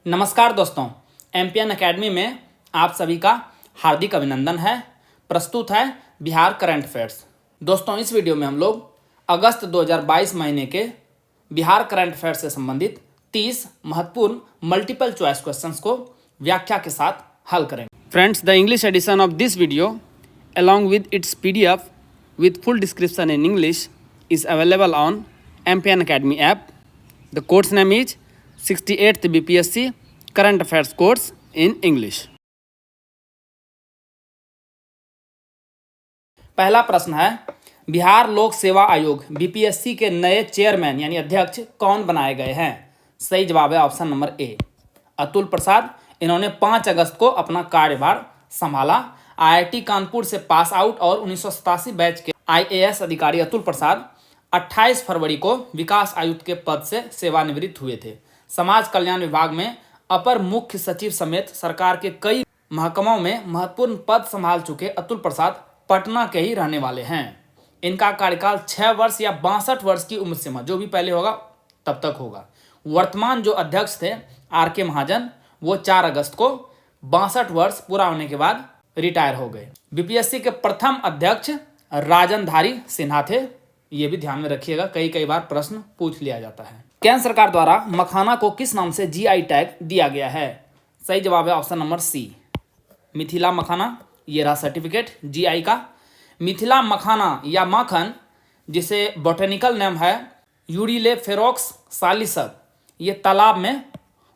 नमस्कार दोस्तों, MPN academy में आप सभी का हार्दिक अभिनंदन है। प्रस्तुत है बिहार करंट अफेयर्स। दोस्तों, इस वीडियो में हम लोग अगस्त 2022 महीने के बिहार करंट अफेयर्स से संबंधित 30 महत्वपूर्ण मल्टीपल चॉइस क्वेश्चंस को व्याख्या के साथ हल करेंगे। Friends, the English edition of this video along with its PDF with full description in English is available on MPN Academy app. The course name is 68th BPSC Current Affairs course in English. पहला प्रश्न है, बिहार लोक सेवा आयोग BPSC के नए chairman यानी अध्यक्ष कौन बनाए गए हैं? सही जवाब है ऑप्शन नंबर ए, अतुल प्रसाद। इन्होंने 5 अगस्त को अपना कार्यभार संभाला। आईआईटी कानपुर से पास आउट और 1987 बैच के आईएएस अधिकारी अतुल प्रसाद 28 फरवरी को विकास आयुक्त के पद से सेवानिवृत्त हुए थे। समाज कल्याण विभाग में अपर मुख्य सचिव समेत सरकार के कई महकमों में महत्वपूर्ण पद संभाल चुके अतुल प्रसाद पटना के ही रहने वाले हैं। इनका कार्यकाल 6 वर्ष या 62 वर्ष की उम्र सीमा, जो भी पहले होगा तब तक होगा। वर्तमान जो अध्यक्ष थे आर.के. महाजन, वो 4 अगस्त को 62 वर्ष पूरा होने के बाद रिटायर हो गए। बीपीएससी के प्रथम अध्यक्ष राजनधारी सिन्हा थे। ये भी ध्यान में रखिएगा, कई बार प्रश्न पूछ लिया जाता है। केंद्र सरकार द्वारा मखाना को किस नाम से जीआई टैग दिया गया है? सही जवाब है ऑप्शन नंबर सी, मिथिला मखाना। ये रहा सर्टिफिकेट जीआई का। मिथिला मखाना या माखन, जिसे बोटेनिकल नेम है यूरिलेफेरोक्स सालिसब, ये तालाब में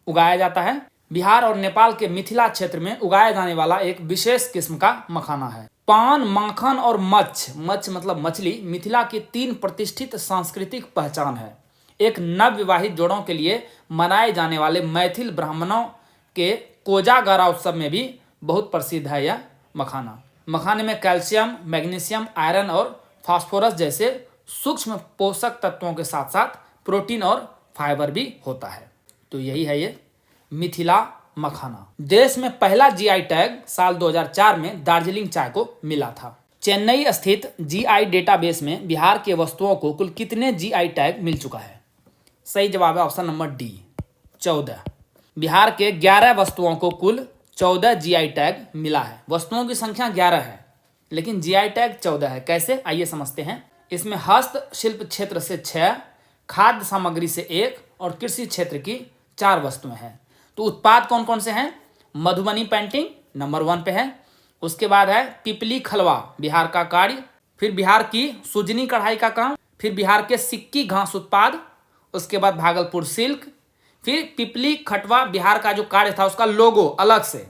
उगाया जाता है। बिहार और नेपाल के मिथिला क्षेत्र में उगाया जाने वाला एक विशेष किस्म का मखाना है। पान, माखन और मच्छ मतलब मछली मिथिला की 3 प्रतिष्ठित सांस्कृतिक पहचान है। एक नवविवाहित जोड़ों के लिए मनाए जाने वाले मैथिल ब्राह्मणों के कोजागरा उत्सव में भी बहुत प्रसिद्ध है यह मखाना। मखाने में कैल्शियम, मैग्नीशियम, आयरन और फास्फोरस जैसे सूक्ष्म पोषक तत्वों के साथ साथ प्रोटीन और फाइबर भी होता है। तो यही है ये मिथिला मखाना। देश में पहला जीआई टैग साल 2004 में दार्जिलिंग चाय को मिला था। चेन्नई स्थित जीआई डेटाबेस में बिहार के वस्तुओं को कुल कितने जीआई टैग मिल चुका है? सही जवाब है ऑप्शन नंबर डी, 14। बिहार के 11 वस्तुओं को कुल 14 जीआई टैग मिला है। वस्तुओं की संख्या 11 है लेकिन जीआई टैग 14 है। कैसे, आइए समझते हैं। इसमें हस्तशिल्प क्षेत्र से 6, खाद्य सामग्री से 1 और कृषि क्षेत्र की 4 वस्तुएं हैं। तो उत्पाद कौन कौन से हैं? मधुबनी पेंटिंग नंबर 1 पे है। उसके बाद है पिपली खलवा, बिहार का कार्य। फिर बिहार की सुजनी कढ़ाई का काम। फिर बिहार के सिक्की घास उत्पाद। उसके बाद भागलपुर सिल्क। फिर पिपली खटवा, बिहार का जो कार्य था उसका लोगो अलग से।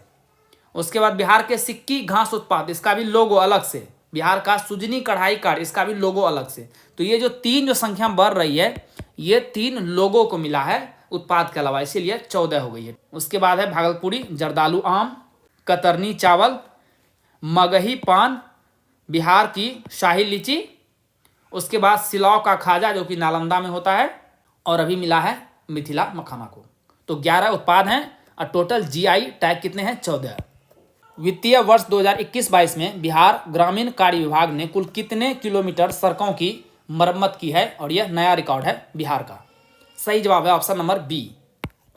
उसके बाद बिहार के सिक्की घास उत्पाद, इसका भी लोगो अलग से। बिहार का सुजनी कढ़ाई कार्य, इसका भी लोगो अलग से। तो ये जो 3 जो संख्या बढ़ रही है, ये 3 लोगों को मिला है उत्पाद के अलावा, इसीलिए 14 हो गई है। उसके बाद है भागलपुरी जर्दालू आम, कतरनी चावल, मगही पान, बिहार की शाही लीची। उसके बाद सिलाव का खाजा जो कि नालंदा में होता है, और अभी मिला है मिथिला मखाना को। तो 11 उत्पाद हैं और टोटल जीआई टैग कितने हैं? 14। वित्तीय वर्ष 2021-22 में बिहार ग्रामीण कार्य विभाग ने कुल कितने किलोमीटर सड़कों की मरम्मत की है? और यह नया रिकॉर्ड है बिहार का। सही जवाब है ऑप्शन नंबर बी,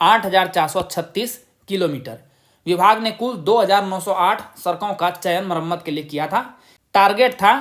8436 किलोमीटर। विभाग ने कुल 2908 सड़कों का चयन मरम्मत के लिए किया था। टारगेट था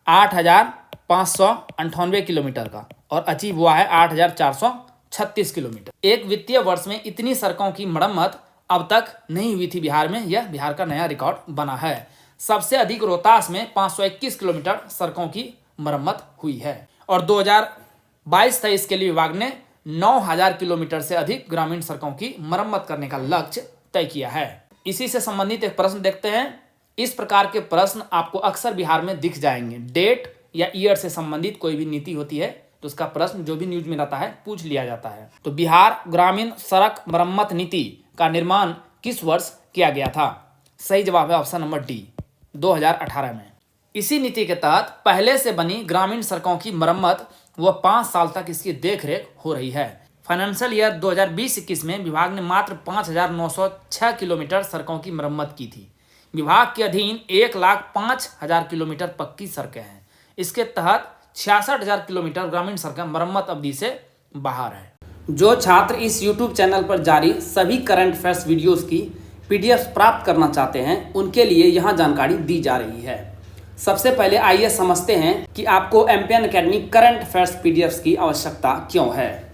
8598 किलोमीटर का और अचीव हुआ है 8436 किलोमीटर। एक वित्तीय वर्ष में इतनी सड़कों की मरम्मत अब तक नहीं हुई थी बिहार में। यह बिहार का नया रिकॉर्ड बना है। सबसे अधिक रोहतास में 521 किलोमीटर सड़कों की मरम्मत हुई है। और 2022-23 के लिए विभाग ने 9000 किलोमीटर से अधिक ग्रामीण सड़कों की मरम्मत करने का लक्ष्य तय किया है। इसी से संबंधित एक प्रश्न देखते हैं। इस प्रकार के प्रश्न आपको अक्सर बिहार में दिख जाएंगे। डेट या ईयर से संबंधित कोई भी नीति होती है तो उसका प्रश्न जो भी न्यूज में रहता है पूछ लिया जाता है। तो बिहार ग्रामीण सड़क मरम्मत नीति का निर्माण किस वर्ष किया गया था? सही जवाब है ऑप्शन नंबर डी, 2018 में। इसी नीति के तहत पहले से बनी ग्रामीण सड़कों की मरम्मत वह 5 साल तक इसकी देखरेख हो रही है। फाइनेंशियल ईयर 2020-21 में विभाग ने मात्र 5906 किलोमीटर सड़कों की मरम्मत की थी। विभाग के अधीन 1,05,000 किलोमीटर पक्की सड़कें हैं। इसके तहत 66,000 किलोमीटर ग्रामीण सड़कें मरम्मत अवधि से बाहर है। जो छात्र इस YouTube चैनल पर जारी सभी करंट अफेयर्स वीडियोस की PDF प्राप्त करना चाहते हैं उनके लिए यहाँ जानकारी दी जा रही है। सबसे पहले आइए समझते हैं कि आपको MPN academy current affairs PDFs की आवश्यकता क्यों है।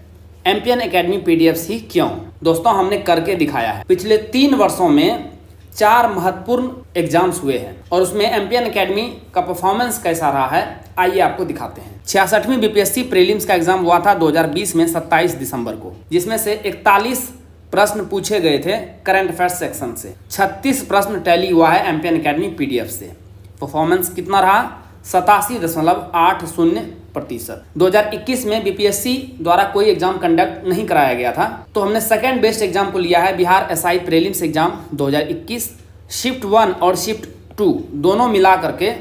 एमपीएन एकेडमी PDFs ही क्यों? दोस्तों, हमने करके दिखाया है। पिछले 3 वर्षों में 4 महत्वपूर्ण एग्जाम्स हुए हैं और उसमें एमपीएन एकेडमी का परफॉर्मेंस कैसा रहा है आइए आपको दिखाते हैं। 66वीं बीपीएससी प्रीलिम्स का एग्जाम हुआ था 2020 में 27 दिसंबर को, जिसमें से 41 प्रश्न पूछे गए थे करंट अफेयर्स सेक्शन से। 36 प्रश्न टैली हुआ है एमपीएन एकेडमी PDF से। परफॉर्मेंस कितना रहा? 87.80%। 2021 में बीपीएससी द्वारा कोई एग्जाम कंडक्ट नहीं कराया गया था, तो हमने सेकेंड बेस्ट एग्जाम को लिया है Bihar SI prelims exam 2021। Shift 1 और शिफ्ट 2 दोनों मिला करके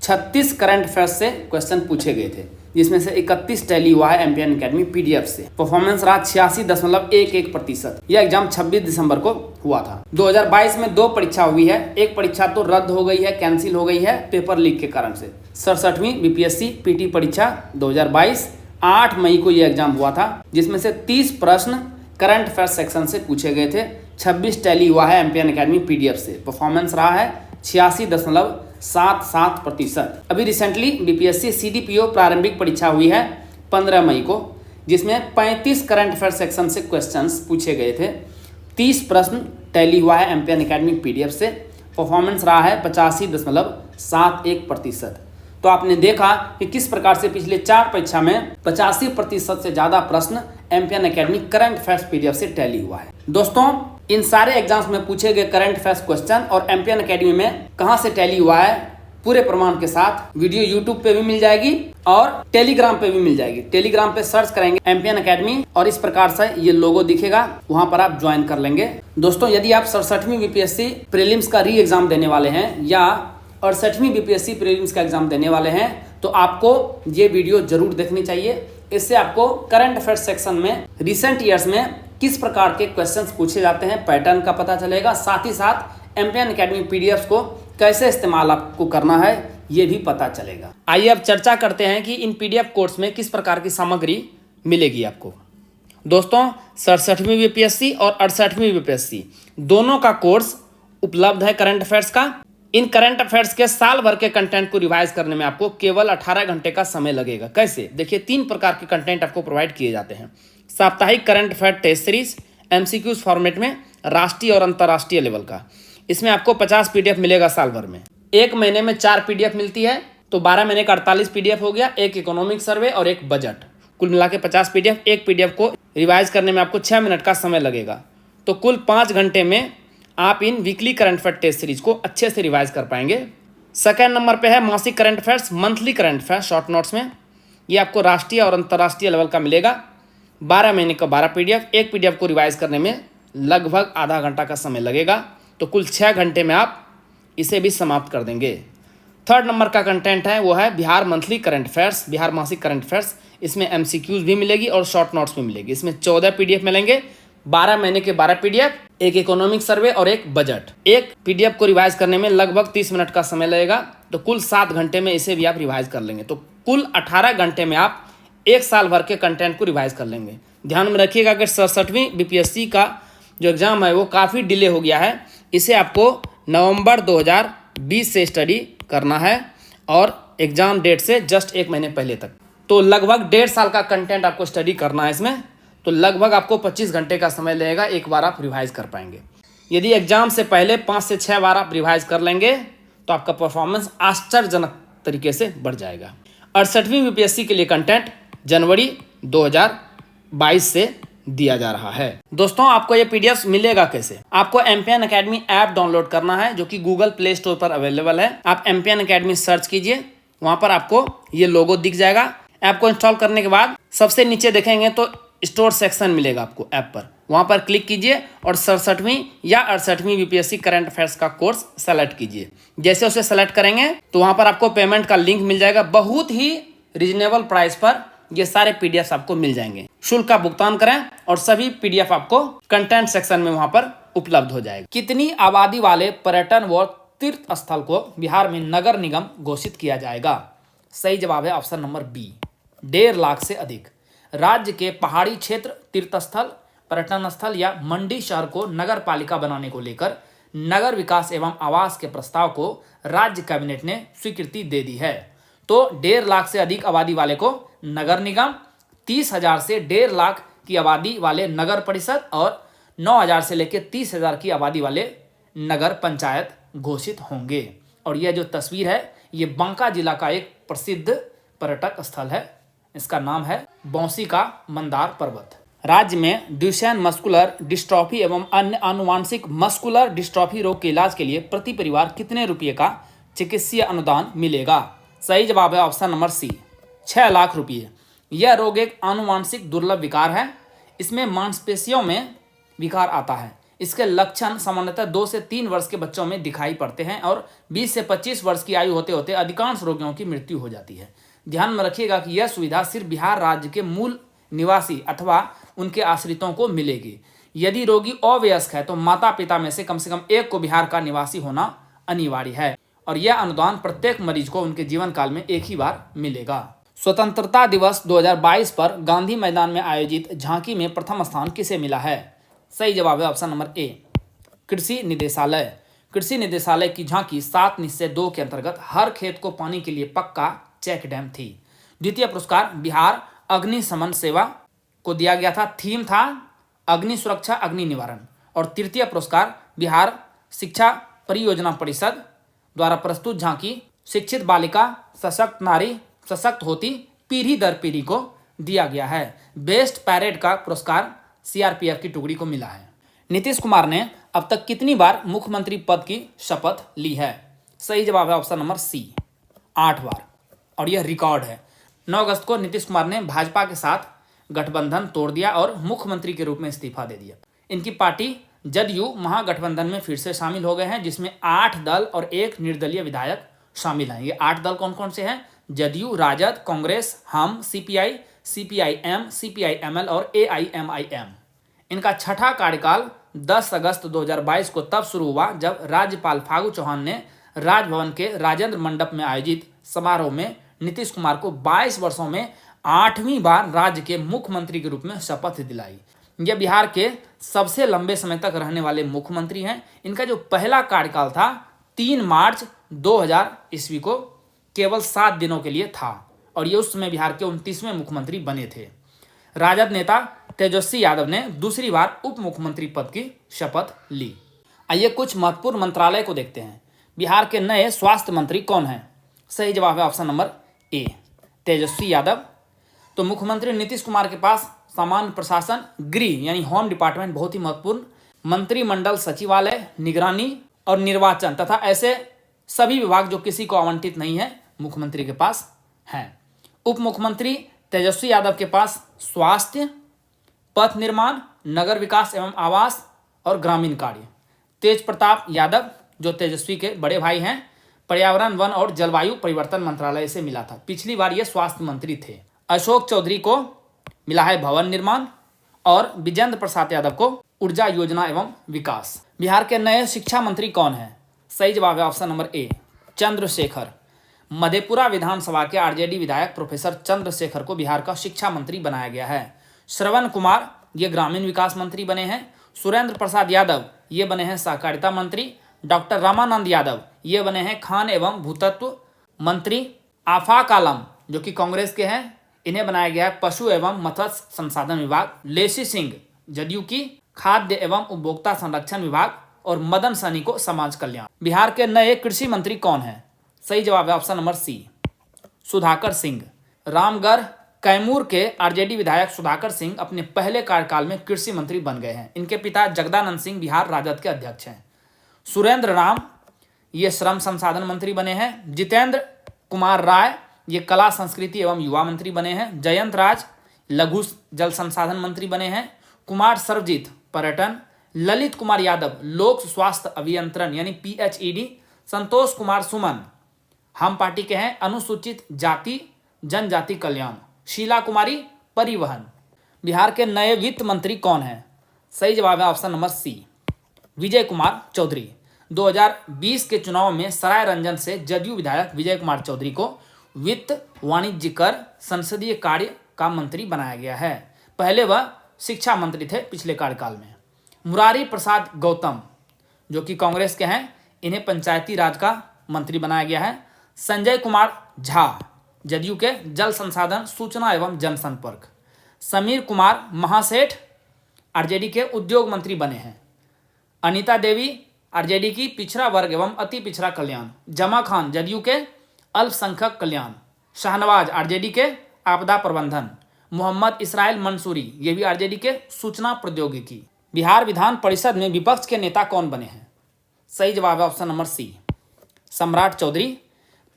36 करंट अफेयर्स से क्वेश्चन पूछे गए थे, जिसमें से 31 टैली हुआ है एमपीएन एकेडमी PDF से। परफॉर्मेंस रहा 86.11%। यह एग्जाम 26 दिसंबर को हुआ था। 2022 में 2 परीक्षा हुई है। एक परीक्षा तो रद्द हो गई है, कैंसिल हो गई है पेपर लीक के कारण से। 67वीं बीपीएससी PT परीक्षा 2022 8 मई को यह एग्जाम हुआ था, जिसमें से 30 प्रश्न करंट अफेयर्स सेक्शन से पूछे गए थे। 26 टैली हुआ है एमपीएन एकेडमी PDF से। परफॉर्मेंस रहा है 86.77%। अभी रिसेंटली बीपीएससी CDPO प्रारंभिक परीक्षा हुई है 15 मई को, जिसमें 35 करंट अफेयर सेक्शन से क्वेश्चंस पूछे गए थे। 30 प्रश्न टैली हुआ है एमपीएन एकेडमी PDF से। परफॉर्मेंस रहा है 85.71%। तो आपने देखा कि किस प्रकार से पिछले 4 परीक्षा में 85% से ज़्यादा प्रश्न MPN academy current affairs PDF से टैली हुआ है। दोस्तों, इन सारे एग्जाम्स में पूछे गए करंट अफेयर्स क्वेश्चन और एमपीएन एकेडमी में कहां से टैली हुआ है पूरे प्रमाण के साथ वीडियो यूट्यूब पे भी मिल जाएगी और टेलीग्राम पे भी मिल जाएगी। टेलीग्राम पे सर्च करेंगे एमपीएन एकेडमी और इस प्रकार से ये लोगो दिखेगा, वहां पर आप ज्वाइन कर लेंगे। दोस्तों, यदि आप 67वीं बीपीएससी प्रीलिम्स का री एग्जाम देने वाले हैं या 68वीं बीपीएससी प्रीलिम्स का एग्जाम देने वाले हैं तो आपको ये वीडियो जरूर देखनी चाहिए। इससे आपको करंट अफेयर्स सेक्शन में रिसेंट ईयर्स में किस प्रकार के क्वेश्चंस पूछे जाते हैं पैटर्न का पता चलेगा। साथ ही साथ एमपीएन एकेडमी PDFs को कैसे इस्तेमाल आपको करना है ये भी पता चलेगा। आइए अब चर्चा करते हैं कि इन PDF कोर्स में किस प्रकार की सामग्री मिलेगी आपको। दोस्तों, 67वीं बीपीएससी और 68वीं बीपीएससी दोनों का कोर्स उपलब्ध है करंट अफेयर्स का। इन करंट अफेयर्स के साल भर के कंटेंट को रिवाइज करने में आपको केवल 18 घंटे का समय लगेगा। कैसे? देखिए, 3 प्रकार के कंटेंट आपको प्रोवाइड किए जाते हैं। साप्ताहिक current affair test series MCQs format में राष्ट्रीय और अंतर्राष्ट्रीय लेवल का। इसमें आपको 50 PDF मिलेगा साल भर में। 1 महीने में 4 PDF मिलती है, तो 12 महीने का 48 PDF हो गया। एक इकोनॉमिक सर्वे और एक बजट, कुल मिला के 50 PDF। एक PDF को रिवाइज करने में आपको 6 मिनट का समय लगेगा, तो कुल 5 घंटे में आप इन weekly current affair test series को अच्छे से रिवाइज कर पाएंगे। सेकेंड नंबर पे है मासिक current affairs, monthly current affair short notes में। ये आपको राष्ट्रीय और अंतर्राष्ट्रीय लेवल का मिलेगा। 12 महीने का 12 PDF। एक PDF को रिवाइज करने में लगभग आधा घंटा का समय लगेगा, तो कुल 6 घंटे में आप इसे भी समाप्त कर देंगे। थर्ड नंबर का कंटेंट है वो है Bihar monthly current affairs, Bihar मासिक करंट अफेयर्स। इसमें MCQs भी मिलेगी और शॉर्ट नोट्स भी मिलेगी। इसमें 14 PDF मिलेंगे, 12 महीने के 12 PDF, एक इकोनॉमिक सर्वे और एक बजट। एक PDF को रिवाइज करने में लगभग 30 मिनट का समय लगेगा, तो कुल 7 घंटे में इसे भी आप रिवाइज कर लेंगे। तो कुल 18 घंटे में आप 1 साल भर के कंटेंट को रिवाइज कर लेंगे। ध्यान में रखिएगा कि 67वीं बीपीएससी का जो एग्ज़ाम है वो काफ़ी डिले हो गया है। इसे आपको नवंबर 2020 से स्टडी करना है और एग्ज़ाम डेट से जस्ट 1 महीने पहले तक। तो लगभग 1.5 साल का कंटेंट आपको स्टडी करना है इसमें, तो लगभग आपको 25 घंटे का समय लगेगा। एक बार आप रिवाइज कर पाएंगे। यदि एग्जाम से पहले 5 से 6 बार आप रिवाइज कर लेंगे तो आपका परफॉर्मेंस आश्चर्यजनक तरीके से बढ़ जाएगा। 68वीं बीपीएससी के लिए कंटेंट जनवरी 2022 से दिया जा रहा है। दोस्तों, आपको ये PDFs मिलेगा कैसे? आपको एमपीएन एकेडमी ऐप डाउनलोड करना है, जो कि गूगल प्ले स्टोर पर अवेलेबल है। आप एमपीएन एकेडमी सर्च कीजिए, वहां पर आपको ये लोगो दिख जाएगा। ऐप को इंस्टॉल करने के बाद सबसे नीचे देखेंगे तो स्टोर सेक्शन मिलेगा आपको ऐप पर, वहां पर क्लिक कीजिए और 67वीं या 68वीं बीपीएससी करंट अफेयर्स का कोर्स सेलेक्ट कीजिए। जैसे उसे सेलेक्ट करेंगे तो वहां पर आपको पेमेंट का लिंक मिल जाएगा। बहुत ही रिजनेबल प्राइस पर ये सारे PDFs आपको मिल जाएंगे। शुल्क का भुगतान करें और सभी PDF आपको कंटेंट सेक्शन में वहां पर उपलब्ध हो जाएगा। कितनी आबादी वाले पर्यटन व तीर्थ स्थल को बिहार में नगर निगम घोषित किया जाएगा? सही जवाब है ऑप्शन नंबर B, 1.5 लाख से अधिक। राज्य के पहाड़ी क्षेत्र, तीर्थस्थल, पर्यटन स्थल या मंडी शहर को नगर पालिका बनाने को लेकर नगर विकास एवं आवास के प्रस्ताव को राज्य कैबिनेट ने स्वीकृति दे दी है। तो 1.5 लाख से अधिक आबादी वाले को नगर निगम, 30,000 से 1.5 लाख की आबादी वाले नगर परिषद और 9,000 से लेकर 30,000 की आबादी वाले नगर पंचायत घोषित होंगे। और यह जो तस्वीर है ये बांका जिला का एक प्रसिद्ध पर्यटक स्थल है, इसका नाम है बौंसी का मंदार पर्वत। राज्य में ड्यूशेन मस्कुलर डिस्ट्रॉफी एवं अन्य आनुवांशिक मस्कुलर डिस्ट्रॉफी रोग के इलाज के लिए प्रति परिवार कितने रुपये का चिकित्सीय अनुदान मिलेगा? सही जवाब है ऑप्शन नंबर सी, 6 लाख रुपये। यह रोग एक आनुवांशिक दुर्लभ विकार है। इसमें मांसपेशियों में विकार आता है। इसके लक्षण सामान्यतः 2 से 3 वर्ष के बच्चों में दिखाई पड़ते हैं और 20 से 25 वर्ष की आयु होते होते अधिकांश रोगियों की मृत्यु हो जाती है। ध्यान में रखिएगा कि यह सुविधा सिर्फ बिहार राज्य के मूल निवासी अथवा उनके आश्रितों को मिलेगी। यदि रोगी अवयस्क है तो माता पिता में से कम एक को बिहार का निवासी होना अनिवार्य है और यह अनुदान प्रत्येक मरीज को उनके जीवन काल में एक ही बार मिलेगा। स्वतंत्रता दिवस 2022 पर गांधी मैदान में आयोजित झांकी में प्रथम स्थान किसे मिला है? सही जवाब है ऑप्शन नंबर ए, कृषि निदेशालय। कृषि निदेशालय की झांकी 7 निश्चय 2 के अंतर्गत हर खेत को पानी के लिए पक्का चेक डैम थी। द्वितीय पुरस्कार बिहार अग्निशमन सेवा को दिया गया था। थीम था अग्नि सुरक्षा अग्नि निवारण। और तृतीय पुरस्कार बिहार शिक्षा परियोजना परिषद द्वारा प्रस्तुत झांकी शिक्षित बालिका सशक्त नारी सशक्त होती पीढ़ी दर पीढ़ी को दिया गया है। बेस्ट पैरेड का पुरस्कार सीआरपीएफ की टुकड़ी को मिला है। नीतीश कुमार ने अब तक कितनी बार मुख्यमंत्री पद की शपथ ली है? सही जवाब है ऑप्शन नंबर सी, 8 बार। और यह रिकॉर्ड है। 9 अगस्त को नीतीश कुमार ने भाजपा के साथ गठबंधन तोड़ दिया और मुख्यमंत्री के रूप में इस्तीफा दे दिया। इनकी पार्टी जदयू महागठबंधन में फिर से शामिल हो गए हैं, जिसमें 8 दल और 1 निर्दलीय विधायक शामिल हैं। ये 8 दल कौन कौन से हैं? जदयू, राजद, कांग्रेस, हम, सीपीआई, सीपीआईएम, सीपीआईएमएल और एआईएमआईएम। इनका छठा कार्यकाल 10 अगस्त 2022 को तब शुरू हुआ जब राज्यपाल फागू चौहान ने राजभवन के राजेंद्र मंडप में आयोजित समारोह में नीतीश कुमार को 22 वर्षों में 8वीं बार राज्य के मुख्यमंत्री के रूप में शपथ दिलाई। यह बिहार के सबसे लंबे समय तक रहने वाले मुख्यमंत्री हैं। इनका जो पहला कार्यकाल था 3 मार्च 2000 ईस्वी को केवल 7 दिनों के लिए था और ये उस समय बिहार के 29वें मुख्यमंत्री बने थे। राजद नेता तेजस्वी यादव ने दूसरी बार उप मुख्यमंत्री पद की शपथ ली। आइए कुछ महत्वपूर्ण मंत्रालय को देखते हैं। बिहार के नए स्वास्थ्य मंत्री कौन हैं? सही जवाब है ऑप्शन नंबर ए, तेजस्वी यादव। तो मुख्यमंत्री नीतीश कुमार के पास सामान्य प्रशासन, गृह यानी होम डिपार्टमेंट बहुत ही महत्वपूर्ण, मंत्रिमंडल सचिवालय, निगरानी और निर्वाचन तथा ऐसे सभी विभाग जो किसी को आवंटित नहीं है मुख्यमंत्री के पास हैं। उप मुख्यमंत्री तेजस्वी यादव के पास स्वास्थ्य, पथ निर्माण, नगर विकास एवं आवास और ग्रामीण कार्य। तेज प्रताप यादव जो तेजस्वी के बड़े भाई हैं, पर्यावरण, वन और जलवायु परिवर्तन मंत्रालय से मिला था। पिछली बार ये स्वास्थ्य मंत्री थे। अशोक चौधरी को मिला है भवन निर्माण और विजेंद्र प्रसाद यादव को ऊर्जा योजना एवं विकास। बिहार के नए शिक्षा मंत्री कौन हैं? सही जवाब है option number A, Chandrashekhar. Madhepura विधानसभा के आरजेडी विधायक प्रोफेसर चंद्रशेखर को बिहार का शिक्षा मंत्री बनाया गया है। श्रवण कुमार ये ग्रामीण विकास मंत्री बने हैं। सुरेंद्र प्रसाद यादव ये बने हैं सहकारिता मंत्री। डॉक्टर रामानंद यादव ये बने हैं खान एवं भूतत्व मंत्री। आफाक आलम जो कि कांग्रेस के हैं, इन्हें बनाया गया है पशु एवं मत्स्य संसाधन विभाग। लेसी सिंह जदयू की खाद्य एवं उपभोक्ता संरक्षण विभाग और मदन सैनी को समाज कल्याण। बिहार के नए कृषि मंत्री कौन हैं? सही जवाब है option number C, Sudhakar Singh. Ramgarh Kaimur के आरजेडी विधायक सुधाकर सिंह अपने पहले कार्यकाल में कृषि मंत्री बन गए हैं। इनके पिता जगदानंद सिंह बिहार राजद के अध्यक्ष हैं। सुरेंद्र राम ये श्रम संसाधन मंत्री बने हैं। जितेंद्र कुमार राय ये कला संस्कृति एवं युवा मंत्री बने हैं। जयंत राज लघु जल संसाधन मंत्री बने हैं। कुमार सर्वजीत पर्यटन। ललित कुमार यादव लोक स्वास्थ्य अभियंत्रण यानी पीएचईडी। संतोष कुमार सुमन हम पार्टी के हैं, अनुसूचित जाति जनजाति कल्याण। शीला कुमारी परिवहन। बिहार के नए वित्त मंत्री कौन हैं? सही जवाब है ऑप्शन नंबर सी, विजय कुमार चौधरी। 2020 के चुनाव में सराय रंजन से जदयू विधायक विजय कुमार चौधरी को वित्त, वाणिज्य कर, संसदीय कार्य का मंत्री बनाया गया है। पहले वह शिक्षा मंत्री थे पिछले कार्यकाल में। मुरारी प्रसाद गौतम जो कि कांग्रेस के हैं, इन्हें पंचायती राज का मंत्री बनाया गया है। संजय कुमार झा जदयू के जल संसाधन, सूचना एवं जनसंपर्क। समीर कुमार महासेठ आरजेडी के उद्योग मंत्री बने हैं। अनीता देवी आरजेडी की पिछड़ा वर्ग एवं अति पिछड़ा कल्याण। जमा खान जदयू के अल्पसंख्यक कल्याण। शाहनवाज आरजेडी के आपदा प्रबंधन। मोहम्मद इसराइल मंसूरी ये भी आरजेडी के सूचना प्रौद्योगिकी। बिहार विधान परिषद में विपक्ष के नेता कौन बने हैं? सही जवाब है ऑप्शन नंबर सी, सम्राट चौधरी।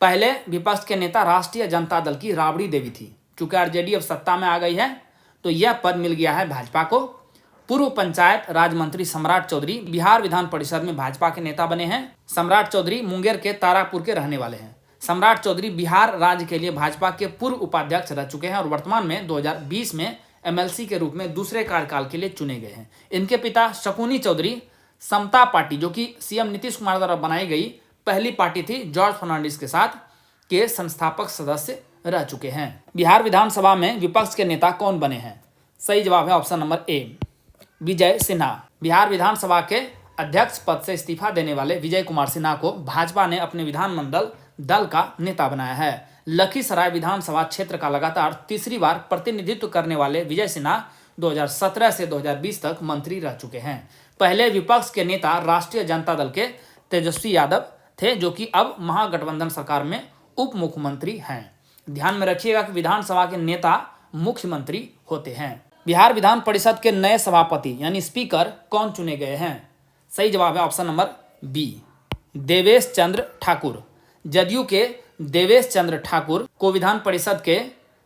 पहले विपक्ष के नेता राष्ट्रीय जनता दल की राबड़ी देवी थी। चूंकि आरजेडी अब सत्ता में आ गई है तो यह पद मिल गया है भाजपा को। पूर्व पंचायत राज मंत्री सम्राट चौधरी बिहार विधान परिषद में भाजपा के नेता बने हैं। सम्राट चौधरी मुंगेर के तारापुर के रहने वाले हैं। सम्राट चौधरी बिहार राज्य के लिए भाजपा के पूर्व उपाध्यक्ष रह चुके हैं और वर्तमान में 2020 में एमएलसी के रूप में दूसरे कार्यकाल के लिए चुने गए हैं। इनके पिता शकुनी चौधरी समता पार्टी जो कि सीएम नीतीश कुमार द्वारा बनाई गई पहली पार्टी थी जॉर्ज फर्नांडिस के साथ, के संस्थापक सदस्य रह चुके हैं। बिहार विधानसभा में विपक्ष के नेता कौन बने हैं? सही जवाब है ऑप्शन नंबर ए, विजय सिन्हा। बिहार विधानसभा के अध्यक्ष पद से इस्तीफा देने वाले विजय कुमार सिन्हा को भाजपा ने अपने विधानमंडल दल का नेता बनाया है। लखीसराय विधानसभा क्षेत्र का लगातार तीसरी बार प्रतिनिधित्व करने वाले विजय सिन्हा 2017 से 2020 तक मंत्री रह चुके हैं। पहले विपक्ष के नेता राष्ट्रीय जनता दल के तेजस्वी यादव थे जो कि अब महागठबंधन सरकार में उप मुख्यमंत्री हैं। ध्यान में रखिएगा कि विधानसभा के नेता मुख्यमंत्री होते हैं। बिहार विधान परिषद के नए सभापति यानी स्पीकर कौन चुने गए हैं? सही जवाब है option number B, Devesh Chandra Thakur. JDU के देवेश चंद्र ठाकुर को विधान परिषद के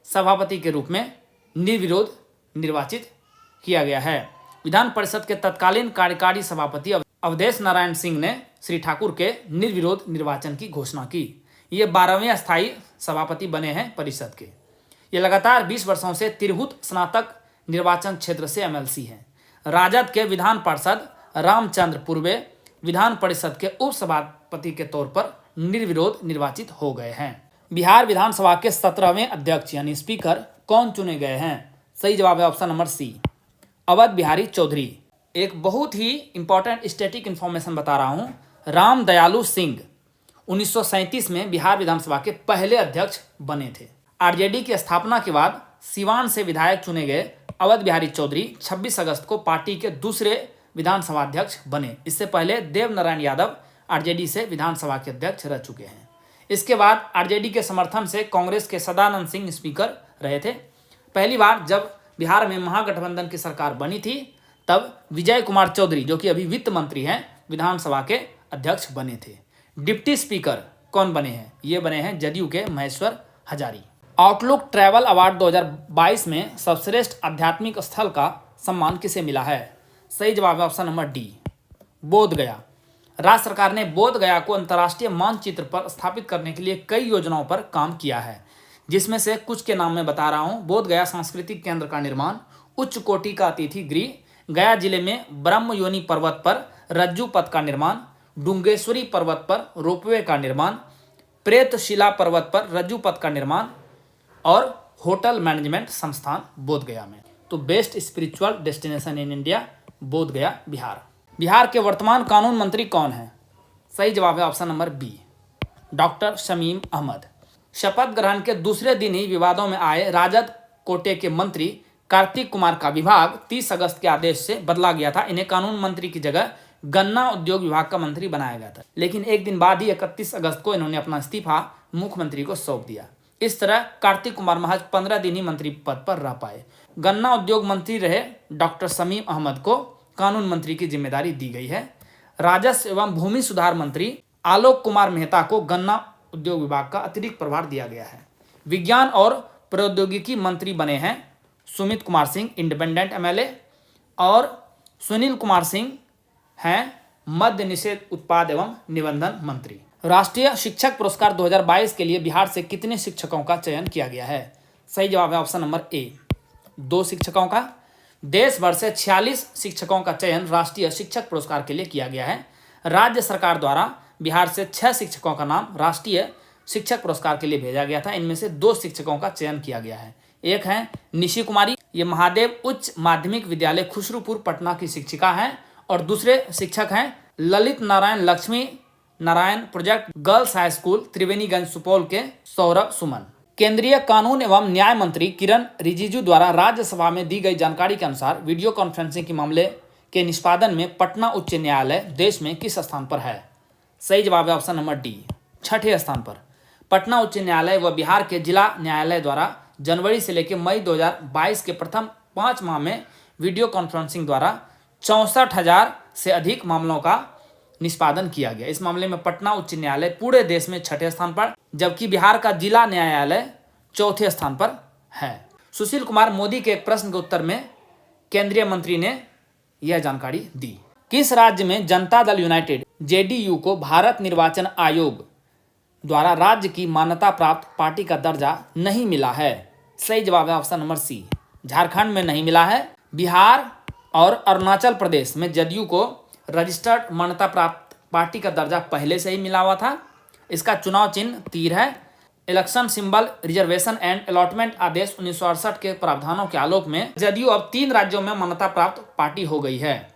सभापति के रूप में निर्विरोध निर्वाचित किया गया है। विधान परिषद के तत्कालीन कार्यकारी सभापति अवधेश नारायण सिंह ने श्री ठाकुर के निर्विरोध निर्वाचन की घोषणा की। ये 12वें स्थायी सभापति बने हैं परिषद के। ये लगातार 20 वर्षों से तिरहुत स्नातक निर्वाचन क्षेत्र से एमएलसी हैं। राजद के विधान पार्षद रामचंद्र पूर्वे विधान परिषद के उप सभापति के तौर पर निर्विरोध निर्वाचित हो गए हैं। बिहार विधानसभा के 17वें अध्यक्ष यानी स्पीकर कौन चुने गए हैं? सही जवाब है option number C, Awadh Bihari Chaudhary. एक बहुत ही इंपॉर्टेंट स्टैटिक इंफॉर्मेशन बता रहा हूं। राम दयालु सिंह 1937 में बिहार विधानसभा के पहले अध्यक्ष बने थे। आरजेडी की स्थापना के बाद सिवान से विधायक चुने गए अवध बिहारी चौधरी 26 अगस्त को पार्टी के दूसरे विधानसभा अध्यक्ष बने। इससे पहले देव नारायण यादव आरजेडी से विधानसभा के अध्यक्ष रह चुके हैं। इसके बाद आरजेडी के समर्थन से कांग्रेस के सदानंद सिंह स्पीकर रहे थे। पहली बार जब बिहार में महागठबंधन की सरकार बनी थी तब विजय कुमार चौधरी जो कि अभी वित्त मंत्री हैं विधानसभा के अध्यक्ष बने थे। डिप्टी स्पीकर कौन बने हैं? ये बने हैं जदयू के Maheshwar Hazari. Outlook travel award 2022 में सर्वश्रेष्ठ आध्यात्मिक स्थल का सम्मान किसे मिला है? सही जवाब है ऑप्शन नंबर डी, बोध गया। राज्य सरकार ने बोध गया को अंतर्राष्ट्रीय मानचित्र पर स्थापित करने के लिए कई योजनाओं पर काम किया है, जिसमें से कुछ के नाम मैं बता रहा हूं। बोध गया सांस्कृतिक केंद्र का निर्माण, उच्च कोटि का अतिथि गृह, गया जिले में ब्रह्म योनि पर्वत पर रज्जू पथ का निर्माण, डुंगेश्वरी पर्वत पर रोपवे का निर्माण, प्रेतशिला पर्वत पर रज्जू पथ का निर्माण और होटल मैनेजमेंट संस्थान बोध गया में। तो best spiritual destination in India बोध गया बिहार। बिहार के वर्तमान कानून मंत्री कौन हैं? सही जवाब है option number B, doctor Shamim Ahmad. शपथ ग्रहण के दूसरे दिन ही विवादों में आए राजद कोटे के मंत्री कार्तिक कुमार का विभाग 30 अगस्त के आदेश से बदला गया था। इन्हें कानून मंत्री की जगह गन्ना उद्योग विभाग का मंत्री बनाया गया था, लेकिन एक दिन बाद ही 31 अगस्त को इन्होंने अपना इस्तीफा मुख्यमंत्री को सौंप दिया। इस तरह कार्तिक कुमार महज 15 दिन ही मंत्री पद पर रह पाए। गन्ना उद्योग मंत्री रहे डॉक्टर शमीम अहमद को कानून मंत्री की जिम्मेदारी दी गई है। राजस्व एवं भूमि सुधार मंत्री आलोक कुमार मेहता को गन्ना उद्योग विभाग का अतिरिक्त प्रभार दिया गया है। विज्ञान और प्रौद्योगिकी मंत्री बने हैं सुमित कुमार सिंह इंडिपेंडेंट एमएलए, और सुनील कुमार सिंह हैं मद्य निषेध उत्पाद एवं निबंधन मंत्री। राष्ट्रीय शिक्षक पुरस्कार 2022 के लिए बिहार से कितने शिक्षकों का चयन किया गया है? सही जवाब है ऑप्शन नंबर ए, 2 शिक्षकों का। देश भर से 46 शिक्षकों का चयन राष्ट्रीय शिक्षक पुरस्कार के लिए किया गया है। राज्य सरकार द्वारा बिहार से 6 शिक्षकों का नाम राष्ट्रीय शिक्षक पुरस्कार के लिए भेजा गया था। इनमें से 2 शिक्षकों का चयन किया गया है। एक हैं निशी कुमारी, ये महादेव उच्च माध्यमिक विद्यालय खुसरूपुर पटना की शिक्षिका हैं, और दूसरे शिक्षक हैं Lalit Narayan Lakshmi Narayan project girls high school Triveniganj Supaul के सौरभ सुमन। केंद्रीय कानून एवं न्याय मंत्री किरण रिजिजू द्वारा राज्यसभा में दी गई जानकारी के अनुसार वीडियो कॉन्फ्रेंसिंग के मामले के निष्पादन में पटना उच्च न्यायालय देश में किस स्थान पर है? सही जवाब है ऑप्शन नंबर डी, छठे स्थान पर। पटना उच्च न्यायालय व बिहार के जिला न्यायालय द्वारा जनवरी से लेकर मई 2022 के प्रथम 5 माह में वीडियो कॉन्फ्रेंसिंग द्वारा 64,000 से अधिक मामलों का निष्पादन किया गया। इस मामले में पटना उच्च न्यायालय पूरे देश में छठे स्थान पर, जबकि बिहार का जिला न्यायालय चौथे स्थान पर है। सुशील कुमार मोदी के एक प्रश्न के उत्तर में केंद्रीय मंत्री ने यह जानकारी दी। किस राज्य में जनता दल यूनाइटेड जेडीयू को भारत निर्वाचन आयोग द्वारा राज्य की मान्यता प्राप्त पार्टी का दर्जा नहीं मिला है? सही जवाब है ऑप्शन नंबर सी, झारखंड में नहीं मिला है। बिहार और अरुणाचल प्रदेश में जदयू को रजिस्टर्ड मान्यता प्राप्त पार्टी का दर्जा पहले से ही मिला हुआ था। इसका चुनाव चिन्ह तीर है। Election symbol reservation and allotment आदेश 1968 के प्रावधानों के आलोक में जदयू अब 3 राज्यों में मान्यता प्राप्त पार्टी हो गई है,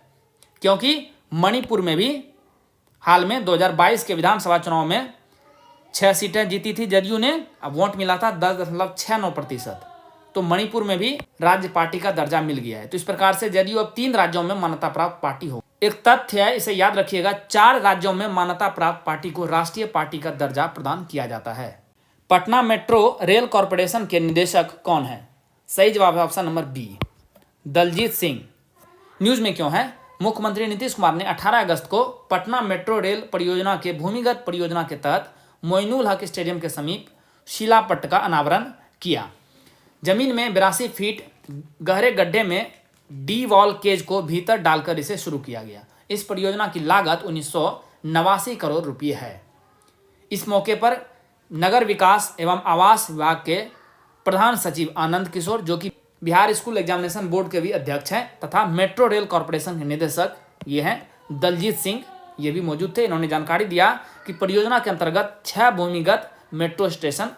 क्योंकि मणिपुर में भी हाल में 2022 के विधानसभा चुनाव में 6 सीटें जीती थी जदयू ने, अब वोट मिला था 10.69%, तो मणिपुर में भी राज्य पार्टी का दर्जा मिल गया है। तो इस प्रकार से जदयू अब 3 राज्यों में मान्यता प्राप्त पार्टी हो। एक तथ्य है, इसे याद रखिएगा, 4 राज्यों में मान्यता प्राप्त पार्टी को राष्ट्रीय पार्टी का दर्जा प्रदान किया जाता है। पटना मेट्रो रेल कॉरपोरेशन के निदेशक कौन है? सही जवाब है option number B, Daljit Singh. News में क्यों है? मुख्यमंत्री नीतीश कुमार ने 18 अगस्त को पटना मेट्रो रेल परियोजना के भूमिगत परियोजना के तहत मोइनुल हक स्टेडियम के समीप शिलापट्ट का अनावरण किया। जमीन में 82 फीट गहरे गड्ढे में डी वॉल केज को भीतर डालकर इसे शुरू किया गया। इस परियोजना की लागत 1989 करोड़ रुपये है। इस मौके पर नगर विकास एवं आवास विभाग के प्रधान सचिव आनंद किशोर, जो कि बिहार स्कूल एग्जामिनेशन बोर्ड के भी अध्यक्ष हैं, तथा मेट्रो रेल कॉरपोरेशन के निदेशक ये हैं दलजीत सिंह, ये भी मौजूद थे। इन्होंने जानकारी दिया कि परियोजना के अंतर्गत 6 भूमिगत मेट्रो स्टेशन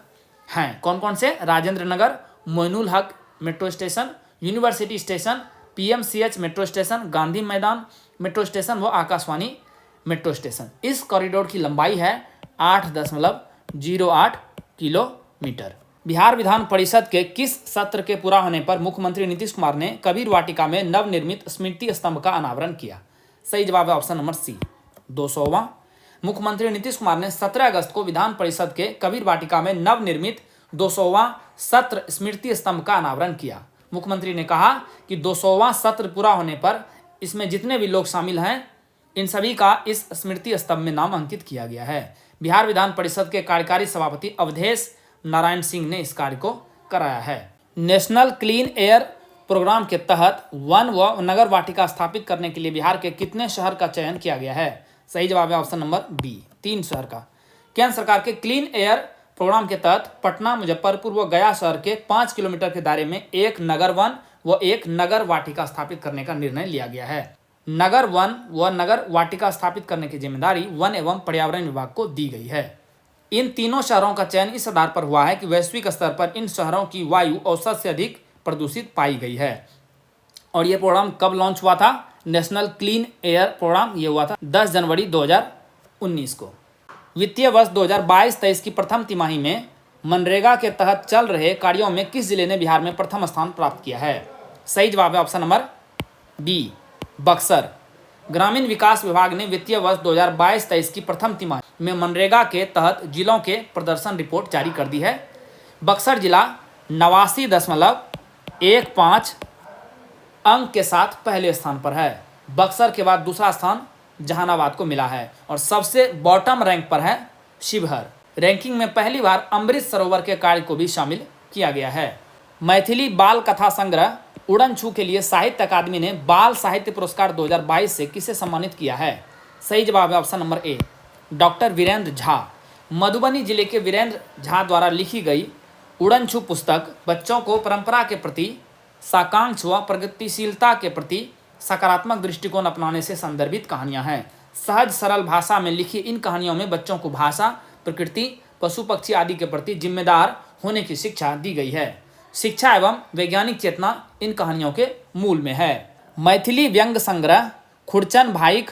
हैं। कौन कौन से? Rajendra Nagar Moinul Haq metro station, university station, PMCH metro station, Gandhi मैदान मेट्रो स्टेशन व आकाशवाणी मेट्रो स्टेशन। इस कॉरिडोर की लंबाई है 8.08 किलोमीटर। बिहार विधान परिषद के किस सत्र के पूरा होने पर मुख्यमंत्री नीतीश कुमार ने कबीर वाटिका में नवनिर्मित स्मृति स्तंभ का अनावरण किया? सही जवाब है ऑप्शन नंबर सी, 200वां। मुख्यमंत्री नीतीश कुमार ने 17 अगस्त को विधान परिषद के कबीर वाटिका में नवनिर्मित 200वां सत्र स्मृति स्तंभ का अनावरण किया। मुख्यमंत्री ने कहा कि 200वां सत्र पूरा होने पर इसमें जितने भी लोग शामिल हैं, इन सभी का इस स्मृति स्तंभ में नाम अंकित किया गया है। बिहार विधान परिषद के कार्यकारी सभापति अवधेश नारायण सिंह ने इस कार्य को कराया है। नेशनल क्लीन एयर प्रोग्राम के तहत वन व नगर वाटिका स्थापित करने के लिए बिहार के कितने शहर का चयन किया गया है? सही जवाब है ऑप्शन नंबर बी, 3 शहर का। केंद्र सरकार के क्लीन एयर प्रोग्राम के तहत पटना, मुजफ्फरपुर व गया शहर के 5 किलोमीटर के दायरे में एक नगर वन व एक नगर वाटिका स्थापित करने का निर्णय लिया गया है। नगर वन व नगर वाटिका स्थापित करने की जिम्मेदारी वन एवं पर्यावरण विभाग को दी गई है। इन तीनों शहरों का चयन इस आधार पर हुआ है कि वैश्विक स्तर पर इन शहरों की वायु औसत से अधिक प्रदूषित पाई गई है। और ये प्रोग्राम कब लॉन्च हुआ था? नेशनल क्लीन एयर प्रोग्राम ये हुआ था 10 जनवरी 2019 को। वित्तीय वर्ष 2022-23 की प्रथम तिमाही में मनरेगा के तहत चल रहे कार्यों में किस जिले ने बिहार में प्रथम स्थान प्राप्त किया है? सही जवाब है ऑप्शन नंबर बी, बक्सर। ग्रामीण विकास विभाग ने वित्तीय वर्ष 2022-23 की प्रथम तिमाही में मनरेगा के तहत जिलों के प्रदर्शन रिपोर्ट जारी कर दी है। बक्सर जिला 89.15 अंक के साथ पहले स्थान पर है। बक्सर के बाद दूसरा स्थान जहानाबाद को मिला है और सबसे बॉटम रैंक पर है शिवहर। रैंकिंग में पहली बार अमृत सरोवर के कार्य को भी शामिल किया गया है। मैथिली बाल कथा संग्रह उड़न छू के लिए साहित्य अकादमी ने बाल साहित्य पुरस्कार 2022 से किसे सम्मानित किया है? सही जवाब है option number A, doctor Virendra Jha. Madhubani जिले के वीरेंद्र झा द्वारा लिखी गई उड़न छू पुस्तक बच्चों को परंपरा के प्रति साकांक्ष व प्रगतिशीलता के प्रति सकारात्मक दृष्टिकोण अपनाने से संदर्भित कहानियां हैं। सहज सरल भाषा में लिखी इन कहानियों में बच्चों को भाषा, प्रकृति, पशु पक्षी आदि के प्रति जिम्मेदार होने की शिक्षा दी गई है। शिक्षा एवं वैज्ञानिक चेतना इन कहानियों के मूल में है। मैथिली व्यंग संग्रह खुरचन भाईक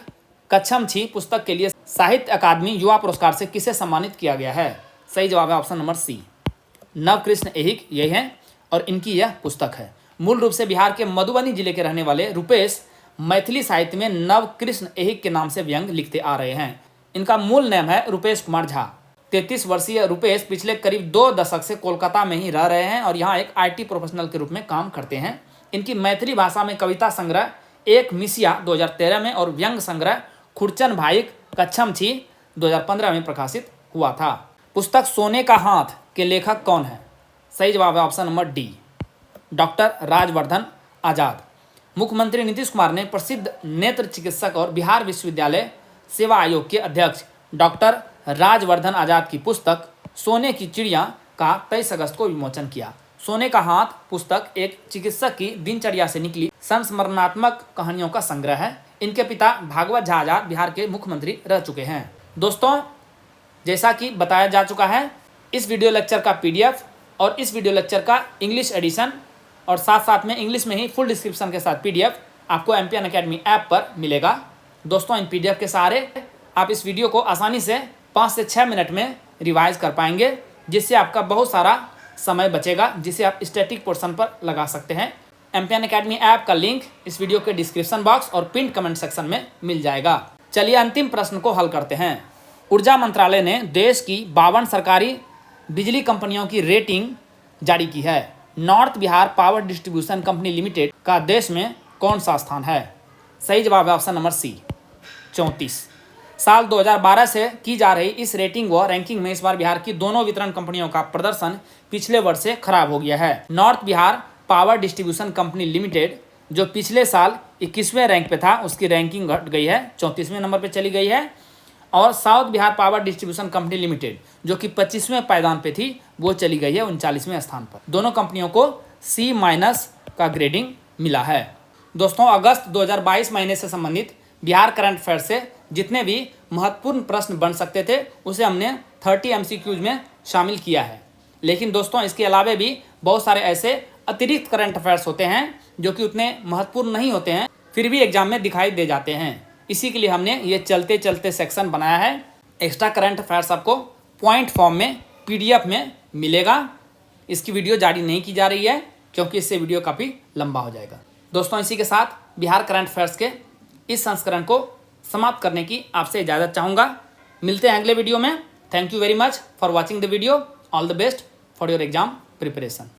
कच्छम छी पुस्तक के लिए साहित्य अकादमी युवा पुरस्कार से किसे सम्मानित किया गया है? सही जवाब है ऑप्शन नंबर सी, नवकृष्ण ऐहिक, यही है और इनकी यह पुस्तक है। मूल रूप से बिहार के मधुबनी जिले के रहने वाले रुपेश मैथिली साहित्य में नवकृष्ण ऐहिक के नाम से व्यंग लिखते आ रहे हैं। इनका मूल नाम है रुपेश कुमार झा। 33 वर्षीय रुपेश पिछले करीब 2 दशक से कोलकाता में ही रह रहे हैं और यहाँ एक IT प्रोफेशनल के रूप में काम करते हैं। इनकी मैथिली भाषा में कविता संग्रह एक मिसिया 2013 में और व्यंग संग्रह खुरचन भाईक कच्छम छी 2015 में प्रकाशित हुआ था। पुस्तक सोने का हाथ के लेखक कौन है? सही जवाब है option number D, doctor Rajvardhan Azad. मुख्यमंत्री नीतीश कुमार ने प्रसिद्ध नेत्र चिकित्सक और बिहार विश्वविद्यालय सेवा आयोग के अध्यक्ष डॉक्टर राजवर्धन आजाद की पुस्तक सोने की चिड़िया का 23 अगस्त को विमोचन किया। सोने का हाथ पुस्तक एक चिकित्सक की दिनचर्या से निकली संस्मरणात्मक कहानियों का संग्रह है। इनके पिता भागवत झा आजाद बिहार के मुख्यमंत्री रह चुके हैं। दोस्तों, जैसा कि बताया जा चुका है, इस वीडियो लेक्चर का PDF और इस वीडियो लेक्चर का इंग्लिश एडिशन और साथ साथ में इंग्लिश में ही फुल डिस्क्रिप्शन के साथ PDF आपको एमपीएन अकेडमी ऐप पर मिलेगा। दोस्तों, इन PDF के सहारे आप इस वीडियो को आसानी से 5 से 6 मिनट में रिवाइज कर पाएंगे, जिससे आपका बहुत सारा समय बचेगा, जिसे आप स्टैटिक पोर्शन पर लगा सकते हैं। एमपीएन अकेडमी ऐप का लिंक इस वीडियो के डिस्क्रिप्शन बॉक्स और पिन कमेंट सेक्शन में मिल जाएगा। चलिए अंतिम प्रश्न को हल करते हैं। ऊर्जा मंत्रालय ने देश की 52 सरकारी बिजली कंपनियों की रेटिंग जारी की है। North Bihar power distribution company limited का देश में कौन सा स्थान है? सही जवाब है ऑप्शन नंबर सी, 34। साल 2012 से की जा रही इस रेटिंग व रैंकिंग में इस बार बिहार की दोनों वितरण कंपनियों का प्रदर्शन पिछले वर्ष से खराब हो गया है। North Bihar power distribution company limited जो पिछले साल 21वें रैंक पे था, उसकी रैंकिंग घट गई है, 34वें नंबर पे चली गई है। और south Bihar power distribution company limited जो कि 25वें पायदान पे थी, वो चली गई है 39वें स्थान पर। दोनों कंपनियों को C- का ग्रेडिंग मिला है। दोस्तों, अगस्त 2022 महीने से संबंधित बिहार करंट अफेयर से जितने भी महत्वपूर्ण प्रश्न बन सकते थे, उसे हमने 30 MCQs में शामिल किया है। लेकिन दोस्तों, इसके अलावा भी बहुत सारे ऐसे अतिरिक्त करंट अफेयर्स होते हैं जो कि उतने महत्वपूर्ण नहीं होते हैं, फिर भी एग्जाम में दिखाई दे जाते हैं। इसी के लिए हमने ये चलते चलते सेक्शन बनाया है। एक्स्ट्रा करंट अफेयर्स आपको पॉइंट फॉर्म में PDF में मिलेगा। इसकी वीडियो जारी नहीं की जा रही है क्योंकि इससे वीडियो काफ़ी लंबा हो जाएगा। दोस्तों, इसी के साथ बिहार करंट अफेयर्स के इस संस्करण को समाप्त करने की आपसे इजाज़त चाहूँगा। मिलते हैं अगले वीडियो में। Thank you very much for watching the video. All the best for your exam preparation.